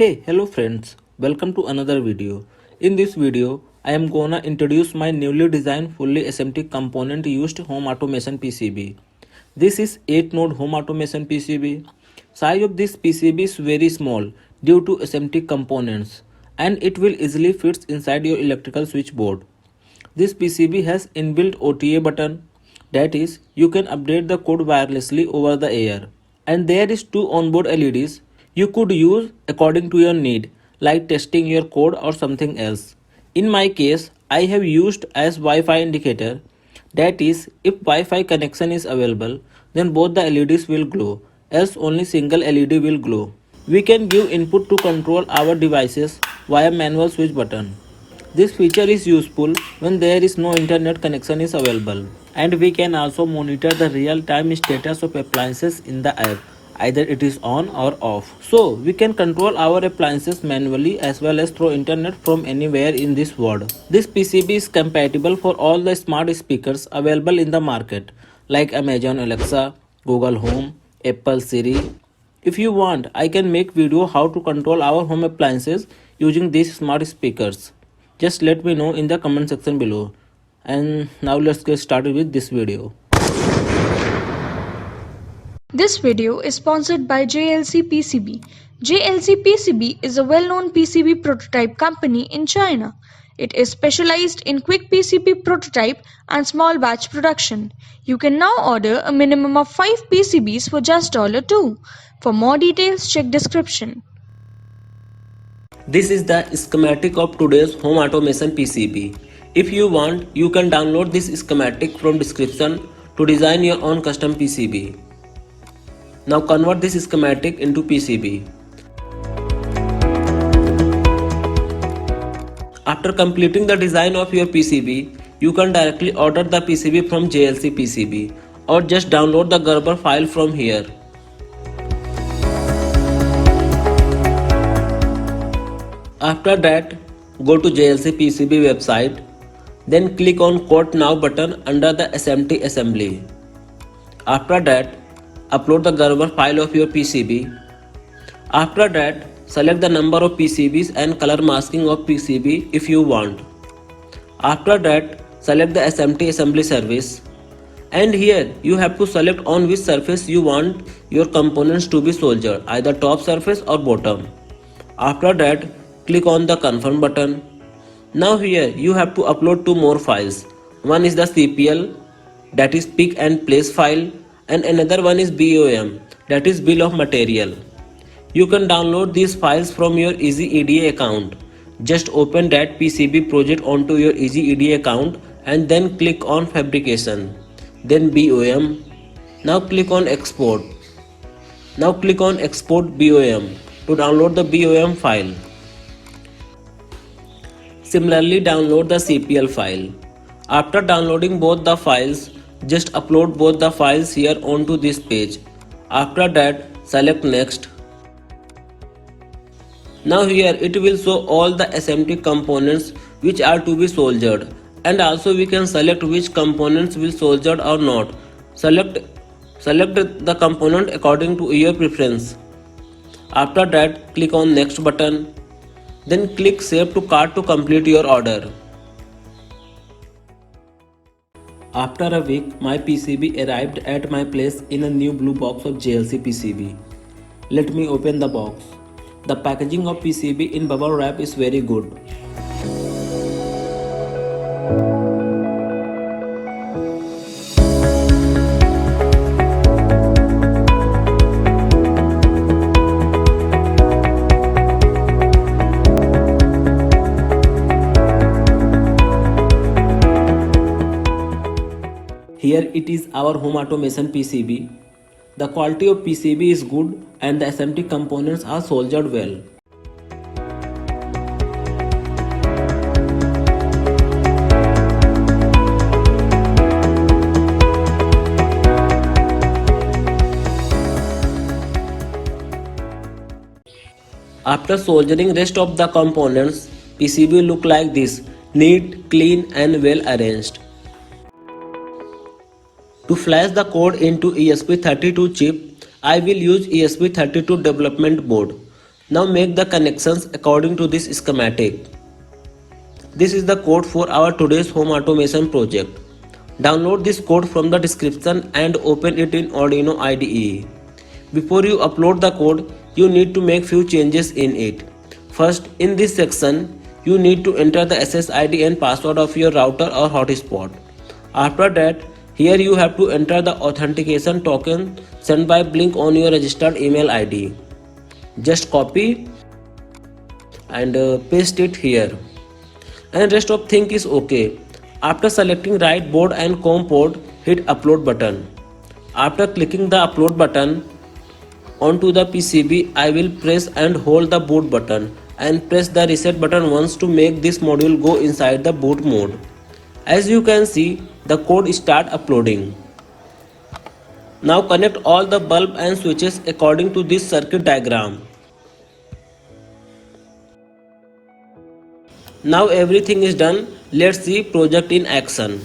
Hello friends, welcome to another video. In this video, I am gonna introduce my newly designed fully SMT component used home automation PCB. This is 8 node home automation PCB. Size of this PCB is very small due to SMT components and it will easily fit inside your electrical switchboard. This PCB has inbuilt OTA button, that is, you can update the code wirelessly over the air. And there is two onboard LEDs you could use according to your need, like testing your code or something else. In my case, I have used as Wi-Fi indicator, that is, if Wi-Fi connection is available, then both the LEDs will glow, else only single LED will glow. We can give input to control our devices via manual switch button. This feature is useful when there is no internet connection is available, and we can also monitor the real-time status of appliances in the app, either it is on or off. So we can control our appliances manually as well as through internet from anywhere in this world. This PCB is compatible for all the smart speakers available in the market like Amazon Alexa, Google Home, Apple Siri. If you want, I can make video how to control our home appliances using these smart speakers. Just let me know in the comment section below. And now let's get started with this video. This video is sponsored by JLC PCB. JLC PCB is a well-known PCB prototype company in China. It is specialized in quick PCB prototype and small batch production. You can now order a minimum of 5 PCBs for just $2. For more details, check description. This is the schematic of today's home automation PCB. If you want, you can download this schematic from description to design your own custom PCB. Now convert this schematic into PCB. After completing the design of your PCB, you can directly order the PCB from JLC PCB or just download the Gerber file from here. After that, go to JLC PCB website, then click on Quote Now button under the SMT assembly. After that, upload the Gerber file of your PCB. After that, select the number of PCBs and color masking of PCB if you want. After that, select the SMT assembly service. And here you have to select on which surface you want your components to be soldered, either top surface or bottom. After that, click on the confirm button. Now here you have to upload two more files. One is the CPL, that is pick and place file, and another one is BOM, that is bill of material. You can download these files from your EasyEDA account. Just open that PCB project onto your EasyEDA account and then click on fabrication, then BOM. Now click on export. Now click on export BOM to download the BOM file. Similarly, download the CPL file. After downloading both the files, just upload both the files here onto this page. After that, select next. Now here it will show all the SMT components which are to be soldered, and also we can select which components will soldered or not. Select the component according to your preference. After that, click on next button. Then click Save to Cart to complete your order. After a week, my PCB arrived at my place in a new blue box of JLC PCB. Let me open the box. The packaging of PCB in bubble wrap is very good. Here it is our home automation PCB. The quality of PCB is good and the SMT components are soldered well. After soldering rest of the components, PCB look like this, neat, clean and well arranged. To flash the code into ESP32 chip, I will use ESP32 development board. Now make the connections according to this schematic. This is the code for our today's home automation project. Download this code from the description and open it in Arduino IDE. Before you upload the code, you need to make few changes in it. First, in this section, you need to enter the SSID and password of your router or hotspot. After that, here you have to enter the authentication token sent by Blink on your registered email ID. Just copy and paste it here. And rest of thing is okay. After selecting right board and COM port, hit upload button. After clicking the upload button onto the PCB, I will press and hold the boot button and press the reset button once to make this module go inside the boot mode. As you can see, the code start uploading. Now connect all the bulb and switches according to this circuit diagram. Now everything is done. Let's see project in action.